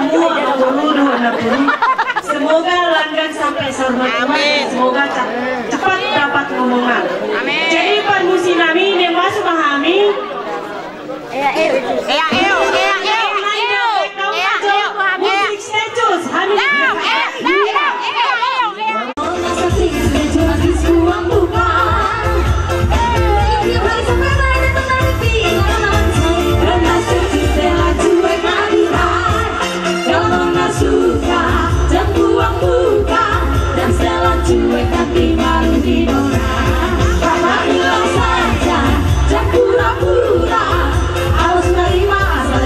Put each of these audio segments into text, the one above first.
tamu atau guru anak guru. Semoga langgeng sampai sorban. Semoga cepat dapat ngomongan. Jadi Pak Musinami ini masuk memahami. Musik status. Pura-pura, harus menerima asal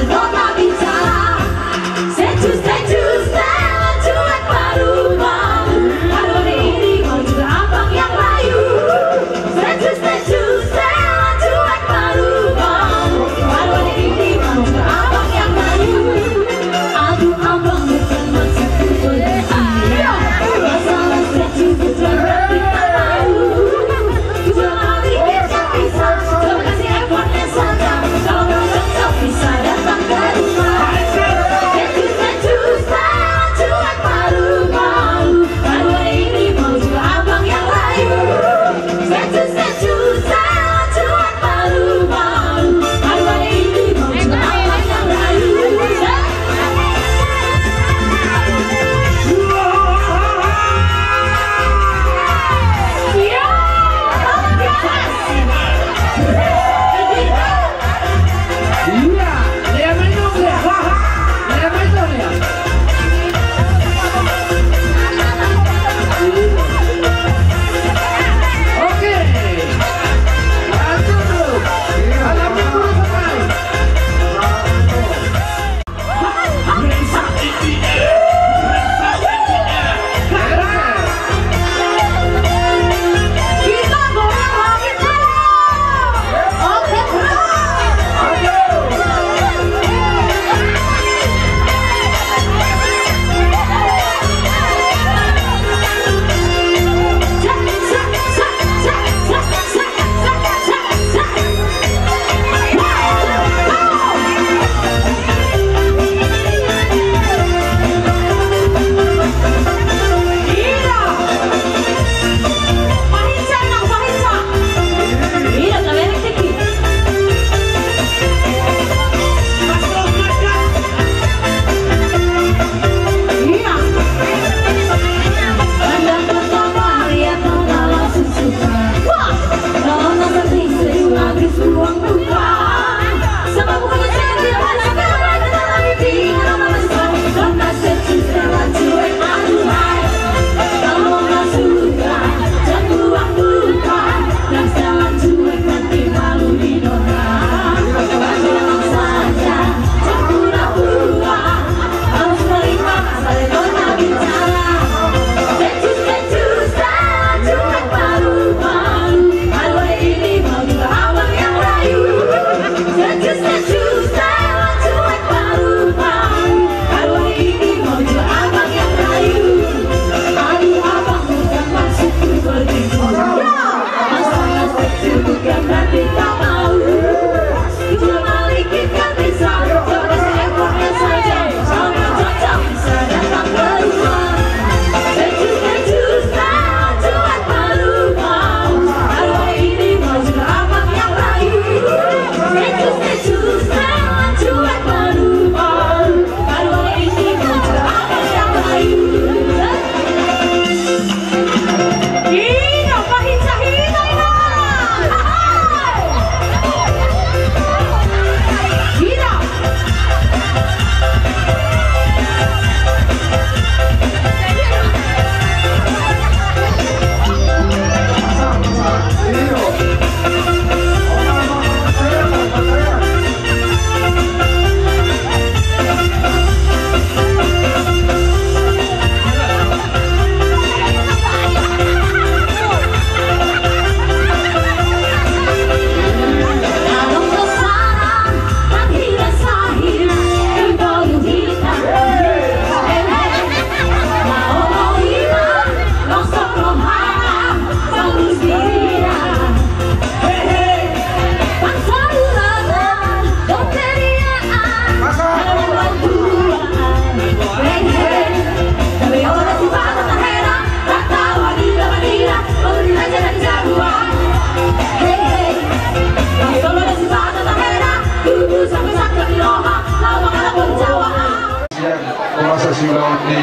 silawan ni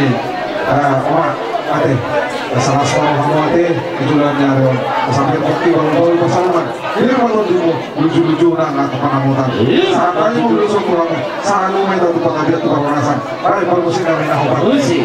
orang ate salah seorang kamu ate itulah nyari sampai bukti baru pasangan ini kalau dulu lucu-lucu nak panamutan saat ini mau lucu kurang saat ini main tuh pengajian tuh pemanasan baik kalau musik kami nak obat musik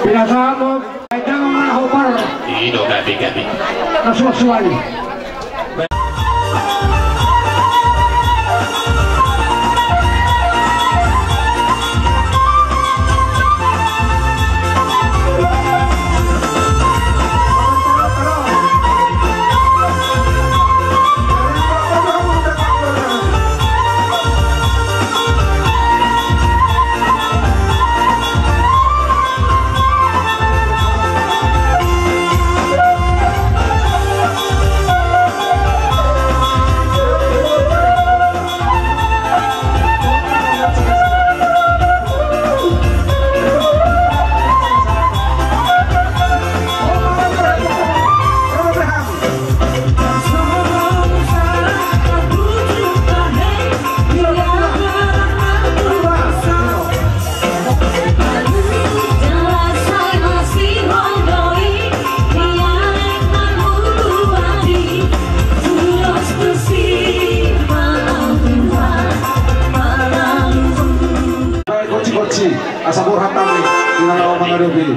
Pinasabog, ay tangang mga hopar. Ino, gabi-gabi. Nasuwasuwali. Asabur hatami dengan mga dobi.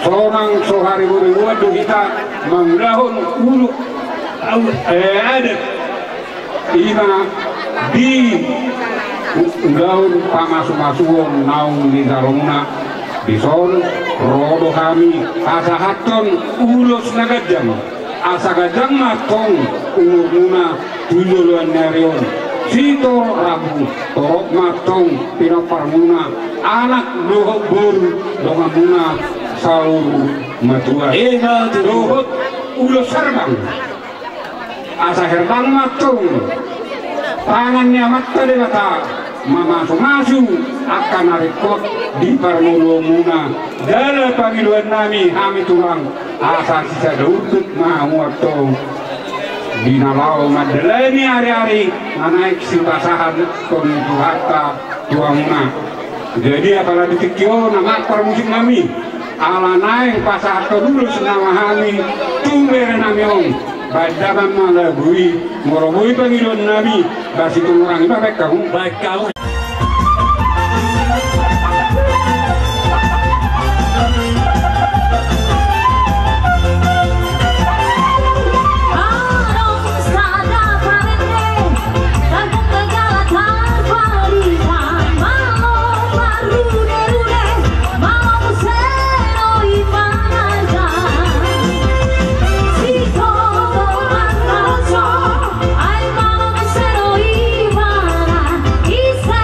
Seorang sohari waduh kita menggahun ulu adat ina di gaun pamasu-masuon naung di darona bison rodo kami asa haton ulus nagajang asa gajang matong umur muna duluan nerion sito rabu torok matong pinaparmuna anak dohok boru donga muna sauru matua dohot ulo serbang asa herbang matung tangannya mata dewata mamasu-masu akan narikot di parmulo muna dalam panggiluan nami kami tulang asa sisa daudut mau atau dinalau madelani hari-hari naik simpasahan kontu harta tuangna jadi apalagi tikio nama permusik nami ala naik pasar harta dulu senama kami tumber namiong badaman malabui morobui panggiluan nabi basi pengurangi baik kamu Isa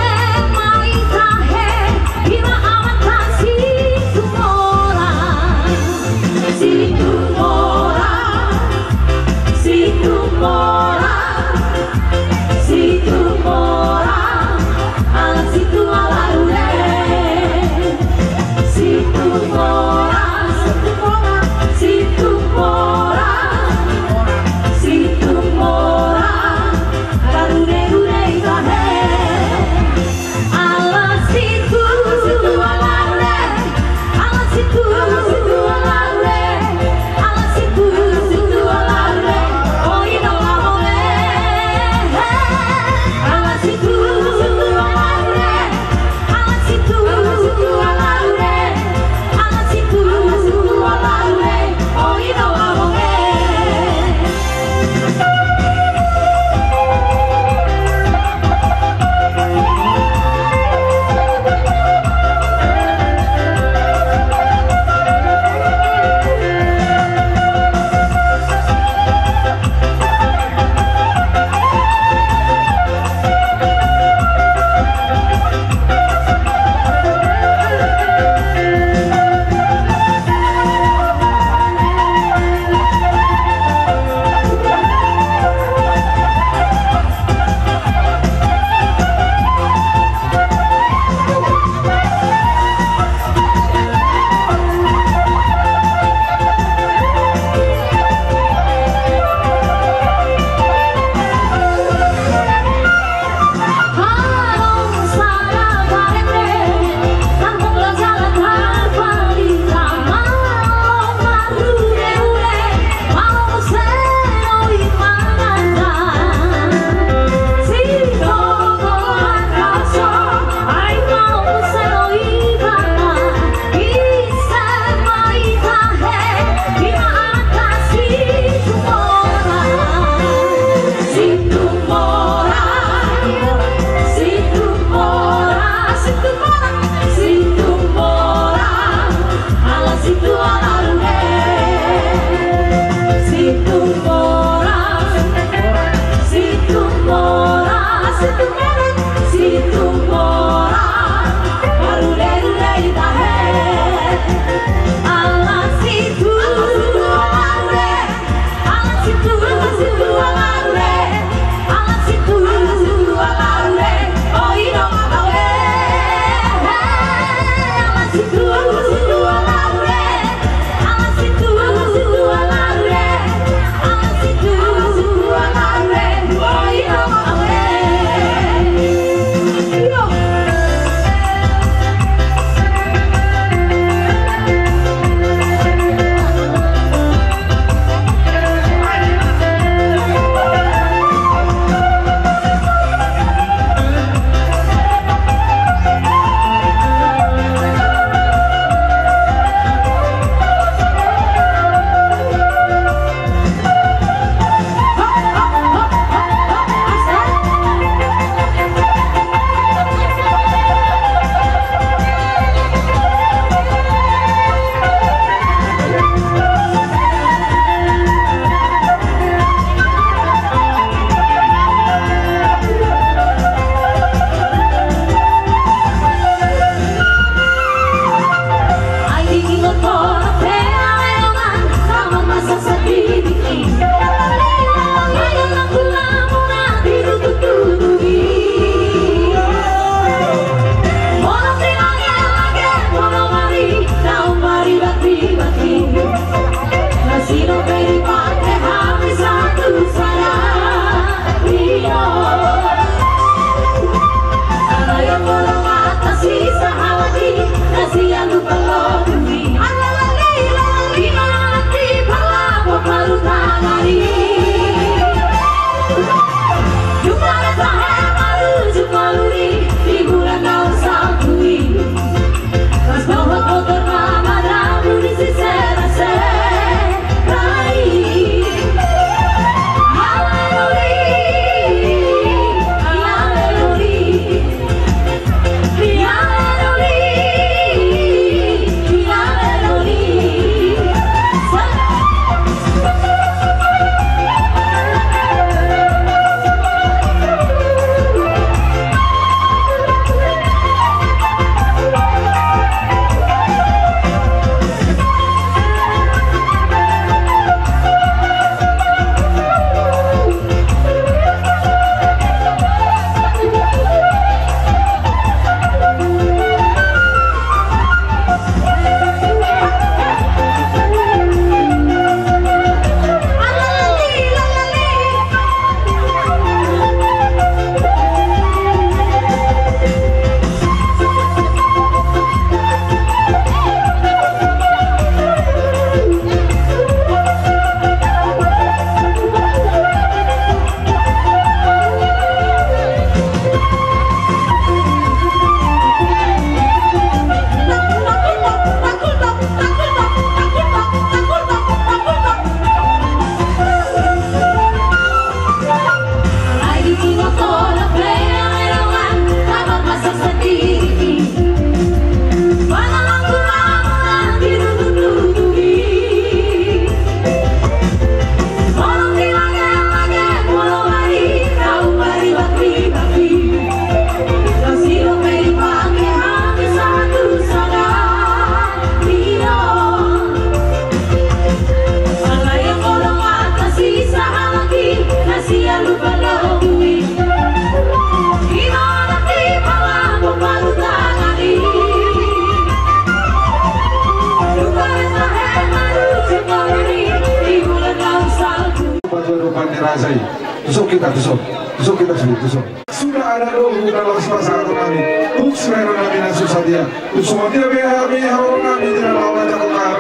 dirajai. Tusuk kita sendiri, tusuk. Sudah ada roh dalam sepasang kami. Untuk selera kami dan susah dia. Untuk semua dia biar orang kami tidak lawan cakukar.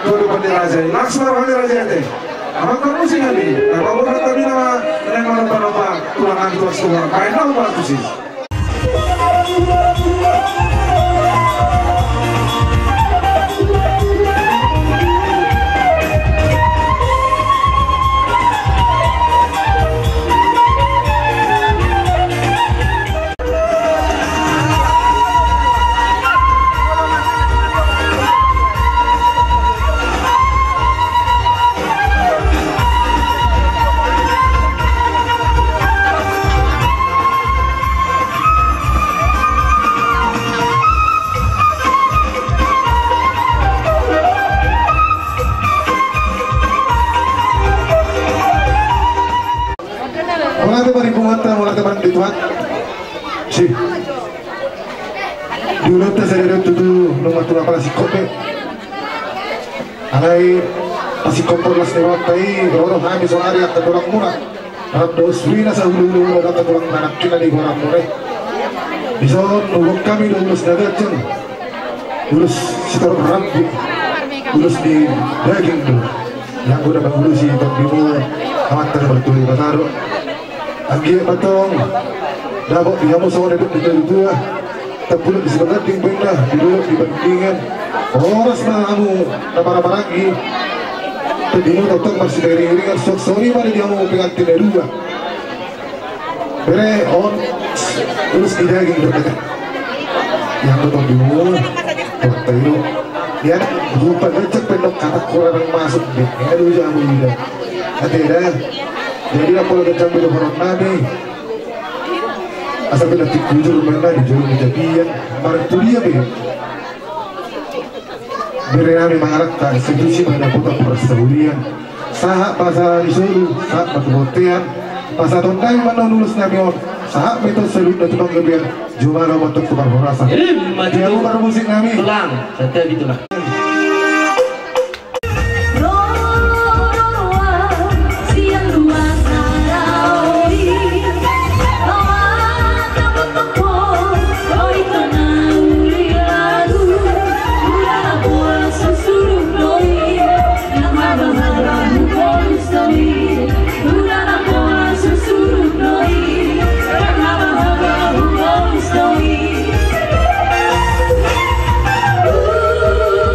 Dua dirajai. Laksana dirajai teh. Amat kamu sih kami. Kalau berat kami nama yang mana tulangan tuas tulang. Kain nama bantu sih. Mulai teman di Tuhan sih dulu tuh saya tuh nomor tuh apa sih kope alai masih kompor las lewat tay orang habis orang yang tergolong murah harap dos free nasa dulu orang tergolong anak kita di orang murah bisa nunggu kami lulus dagat jen lulus setor rambut lulus di daging tuh yang udah lulus di bimu amat terbertuli bataru Anggi patong, dapat dia mau sama hidup di dua, terpulut di sebelah tinggi dah, duduk di bandingan, orang semamu, apa lagi, tadimu dokter masih dari ringan, sorry mana dia mau pengantin dari dua, bere on, terus tidak gitu kan, yang dokter dulu, dokter itu, dia lupa ngecek pendok kata kurang masuk deh, aduh jamu ini, ada. Jadi apa lagi campur dengan nabi asal kita tikujur mana di jauh kejadian kemarin itu dia beri kami mengharapkan institusi mana putar persebulian sahak pasal disuruh sahak pertemuan pasal tondai mana lulus nabi on sahak metode selut dan tukang lebihan jumlah untuk tukar merasa dia bukan musik kami pulang santai gitulah. Ooh.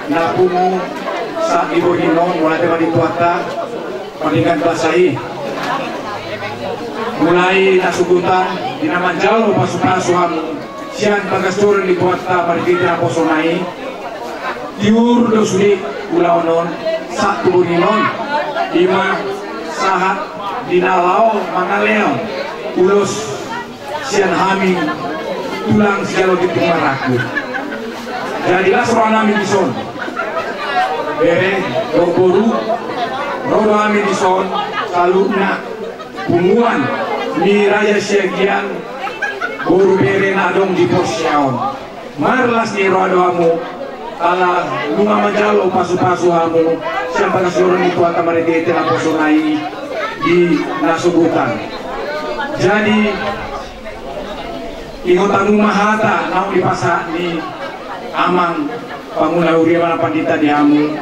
napungu sa ibohinon mulai dari tuata pernikahan basahi mulai nasugutan dinamanjalo pasu-pasuhan sian bagas turun di tuata marikita posonai diur dosudi ulaonon sa ibohinon ima sahat dinalao mangaleo ulos sian haming tulang segala gitu maraku jadilah seorang nami dison bere roboru rodo ami dison saluna pumuan ni raja syagian boru bere nadong di posyaon marlas ni rodo amu ala lunga majalo pasu-pasu amu siapa keseluruhan itu akan meredete na posonai di nasubutan jadi ingota mahata nau di pasar ni amang panguna uri mana pandita di amu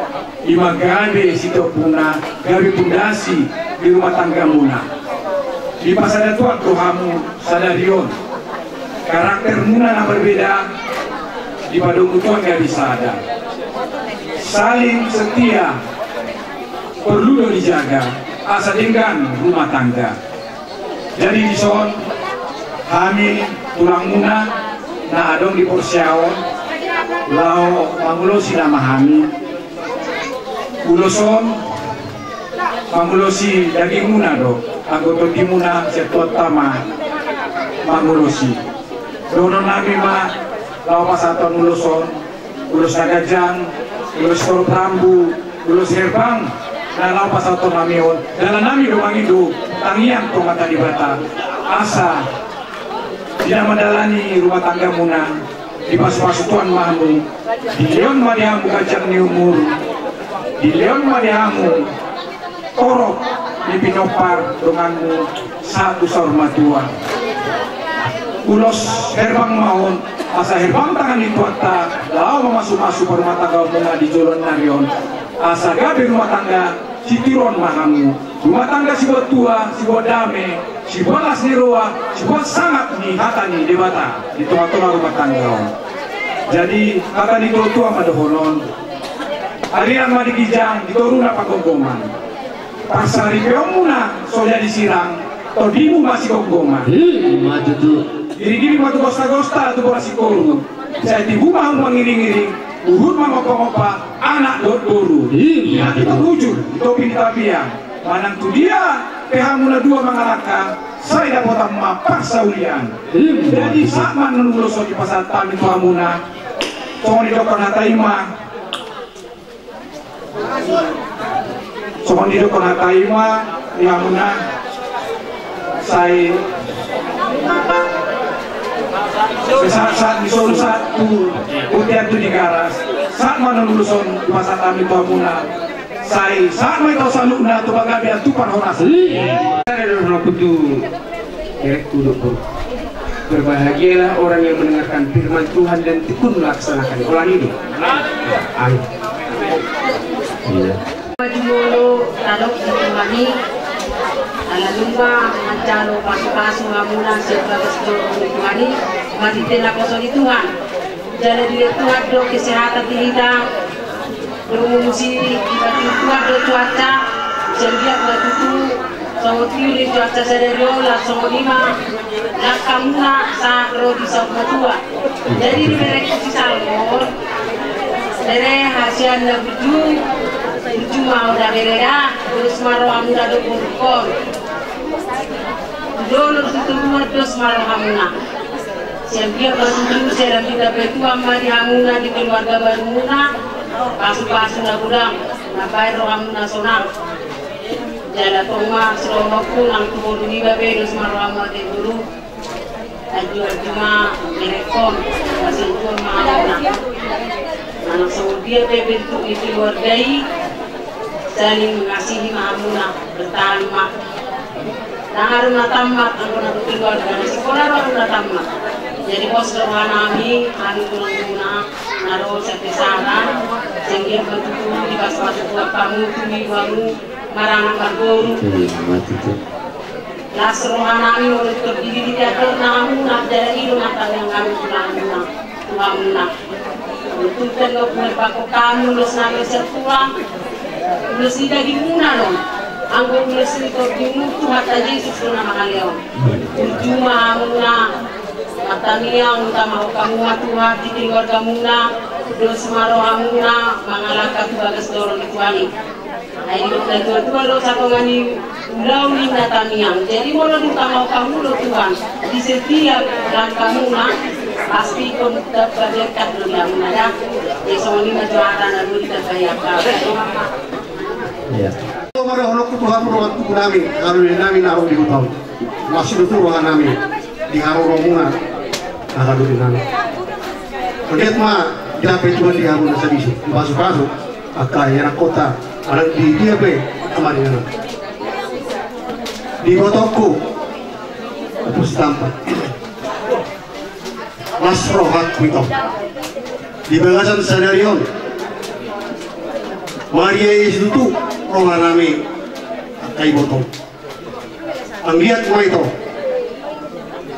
ima gabe sito puna gabe pundasi di rumah tangga muna di pasar tuan tuhamu sadarion karakter muna yang berbeda di padung tuan gak bisa ada saling setia perlu dijaga asa dengan rumah tangga jadi di son kami tulang muna na adong di porsiaon lao mangulosi na mahami uloson mangulosi daging muna do anggota di muna setuat tama mangulosi dono nami ma lao pasaton uloson ulos nagajang ulos korup rambu ulos herbang na lao pasaton namion dalam nami do mangido tangian to mata di bata asa tidak mendalani rumah tangga muna di pas-pas tuan mahmu di leon madiamu kacang ni umur di leon madiamu torok ni pinopar denganmu satu sorma tua ulos herbang maun asa herbang tangan di tuata lau masuk-masuk rumah tangga bunga di jolon narion asa gabe rumah tangga si tiron mahamu rumah tangga si buat tua si buat dame si buat lasniroa si buat sangat nih hata nih debata di tua-tua rumah tangga jadi kata di tua madohonon aliran madikijang di toruna pagonggoman pasari peomuna soja disirang todimu masih gonggoman maju tuh diri-diri waktu gosta-gosta tu bola sikoru saya tibu mau mengiring-iring urut mengopa-ngopa anak dot boru ya kita bujur topi di tapian manang tu dia pehamuna dua mengalahkan saya dapat mapak saulian jadi saat menunggu so di pasar tami tu amuna cuma di dokter hataima cuma di dokter hataima di amuna saya saat disuruh satu putihan tu di garas saat mana luluson di pasar kami tu amuna saya saat mai tau saluna tu bagabi tu parhonas ada kudu direk duduk berbahagialah orang yang mendengarkan firman Tuhan dan tekun melaksanakan ulang ini amin Majumolo talok ditemani ala lumba mancalo pasu-pasu ngamuna sebagai seluruh ditemani mati tela kosong Tuhan jalan di Tuhan do kesehatan tidak berumusi di Tuhan do cuaca sehingga waktu sama pilih cuaca sederhana sama lima lakamuna sa rodi sama tua jadi di mereka si salmon dari hasil buju mau dah bereda terus maro amuna do kurkon dulu itu terus maro amuna sehingga baru saya tidak betul amari amuna di keluarga baruna pasu-pasu na gudang na bayro amuna sonang jala toma selama pun ang tubuh di babe terus maro amuna dulu ajuan cuma merekon masih jual amuna anak Saudi bentuk itu keluargai saling mengasihi amuna bertahan mak nah haruna tamat angkona keluarga sekolah haruna tamat jadi bos rohani kami tulang guna naro sepesara sehingga betul di pas-pas buat kamu tumi baru marang bargoru las rohani oleh terdiri di teater namu nak dari itu mata yang kami tulang guna Tuntan nggak boleh pakai kamu, los nangis sertulang, los tidak dimuna dong. Anggur los itu dimutu hatta Yesus nama kalian. Cuma muna, kata niang utama kamu matu hati tinggal kamu na, dos maro amuna, mangalaka tu bagas dorong itu ani. Ayo kita tuan lo satu ngani ulau ni natamiang. Jadi kalau utama kamu lo tuan di setiap dan kamu na. Pasti kon dapat berkat lo yang mana ya soalnya majuara na dulu kita kayak Iya. Mara honok ku Tuhan ruang ku nami kalau nami naruh di utang masih itu ruang nami di haru romuna kalau di nami lihat mah dapat Tuhan di haru nasa di sini masuk akai anak kota anak di dia be kemarin di botoku terus tampak mas rohat kuito di bagasan sanarion Maria Yesus itu roh nami kay botong ang lihat mo ito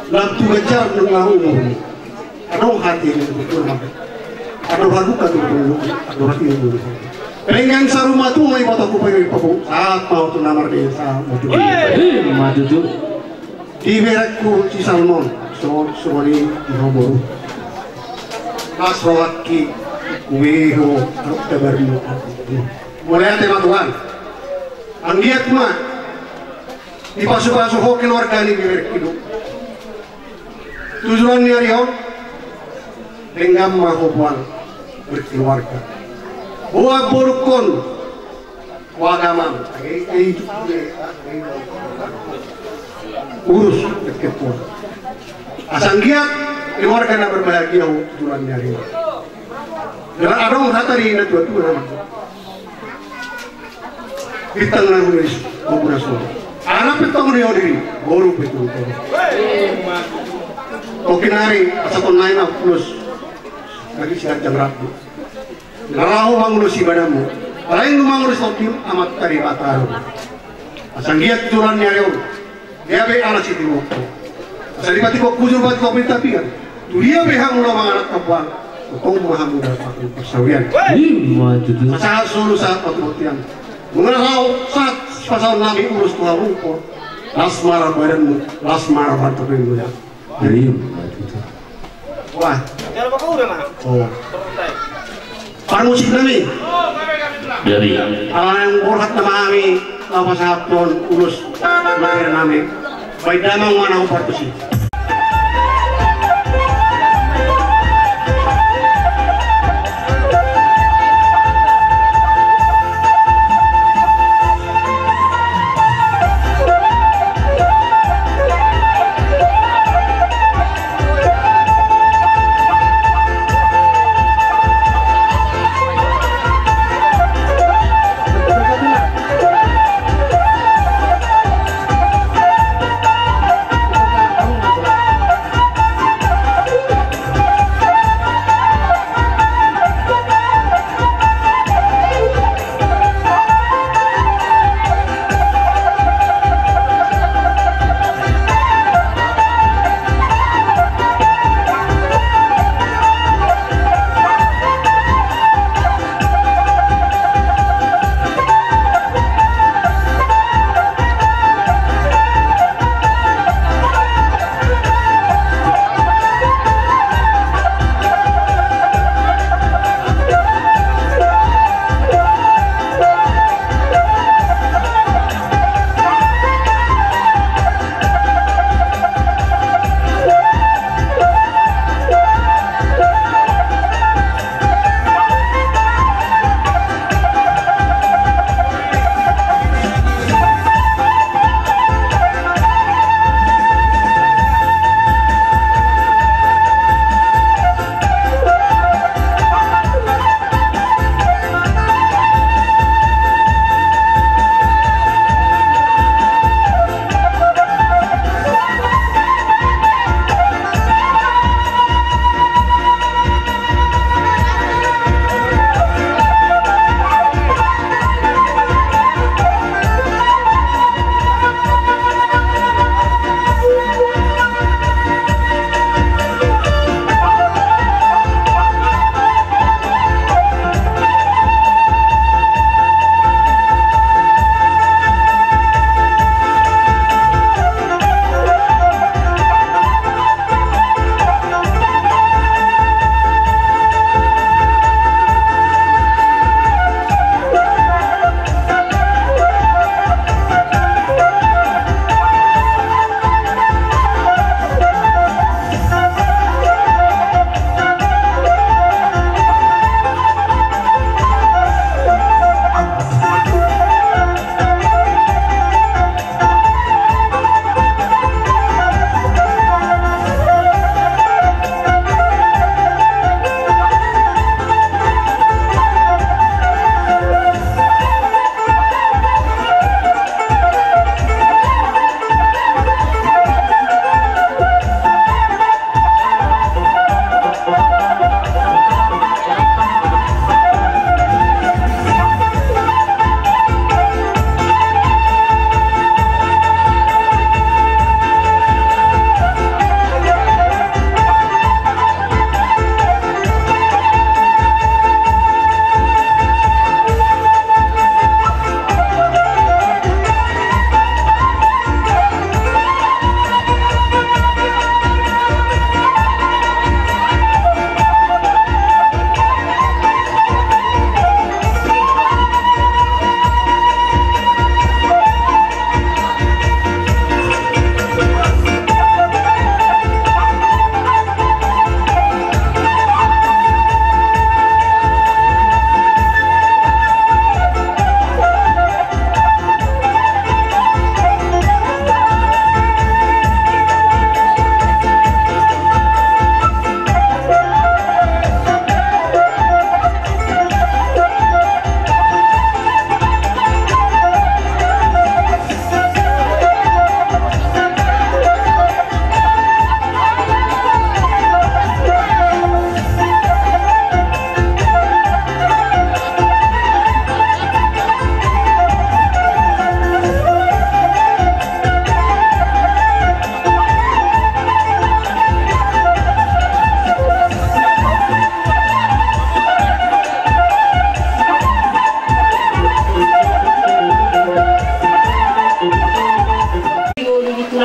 nagtugadjar ng mga umur anong hati ng betul naman ano bago ka dulu ano hati ng dulu pengen sa rumah tu may botong ko pa yung ipapo saat mau tu namar din sa matutu di berak ko si Salmon so ni Romo mas rohat ki kuweho arok tabarno mulai tema Tuhan ang lihat mah dipasok-pasok ho keluarga ni hidup tujuannya riau dengan mahubuan berkeluarga buat burukun wagaman urus berkepuan asang giat keluarga na berbahagia tujuannya riau dengan adong hatari na tua-tua kita nulis mabunas mo anak pitong riyo diri guru betul oke nari asapon nain plus lagi sihat jam rabu narahu mangulus ibadamu lain mangulus tokim amat tari bataro asang giat turan nyarion dia be anak siti waktu asal dipati kok kujur bat kok minta pian tu dia be hamula manganak kapuan kong mahamuda pakai persawian asal sulu saat waktu mengenal saat pasal nami urus Tuhan rumput lasmara badanmu lasmara bantuinmu ya wah oh pan musik nami Dari ala yang burhat nama kami lapas hapon urus negara nami baik damang mana upartusi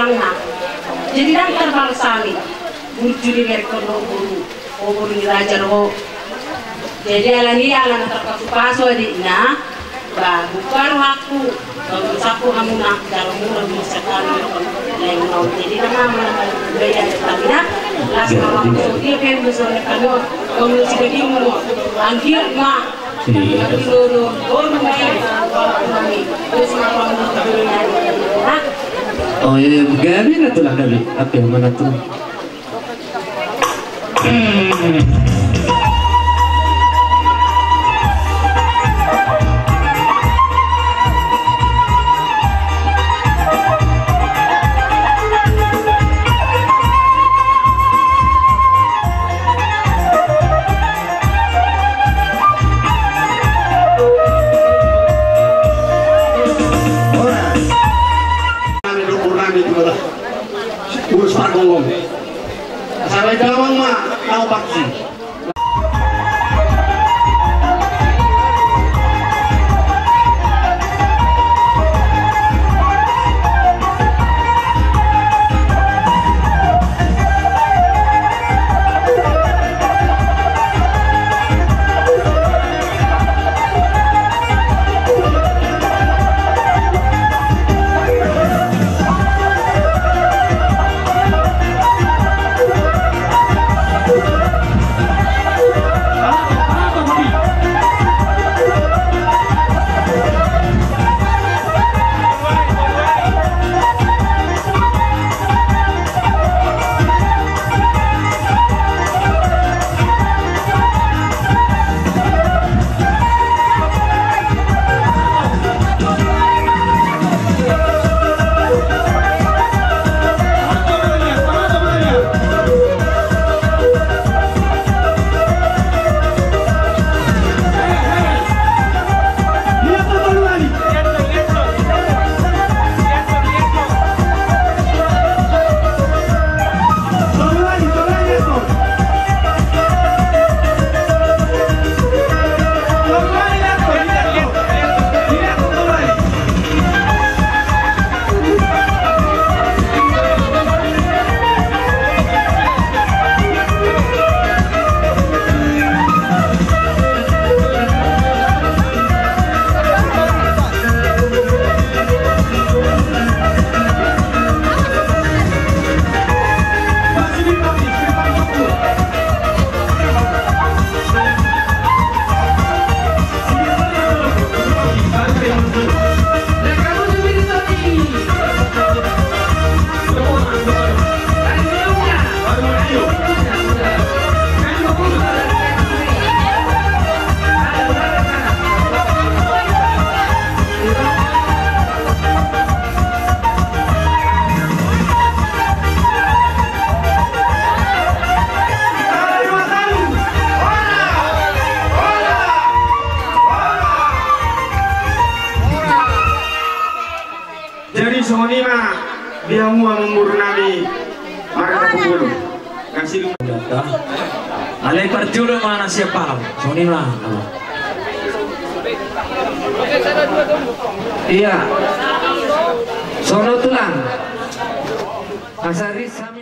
tulangna. Jadi dan terbang sami. Guru juri gerkono guru dirajar ho. Jadi alani alana terpasu adiknya. Bah bukan waktu kalau sapu hamuna dalam mula bisa kali lain mau jadi nama beda tapi nak last waktu dia pengen besarnya kalau kalau si bedi mau anggir mah dulu main terus malam oh iya gabi na tuh lah gabi apa yang mana tuh urus Pak Gonggong sampai gawang mah tahu paksi Soni mah dia mau memurnami mereka pembulu kasih data alai perjudo mana siapa Soni mah iya sono tulang asari sami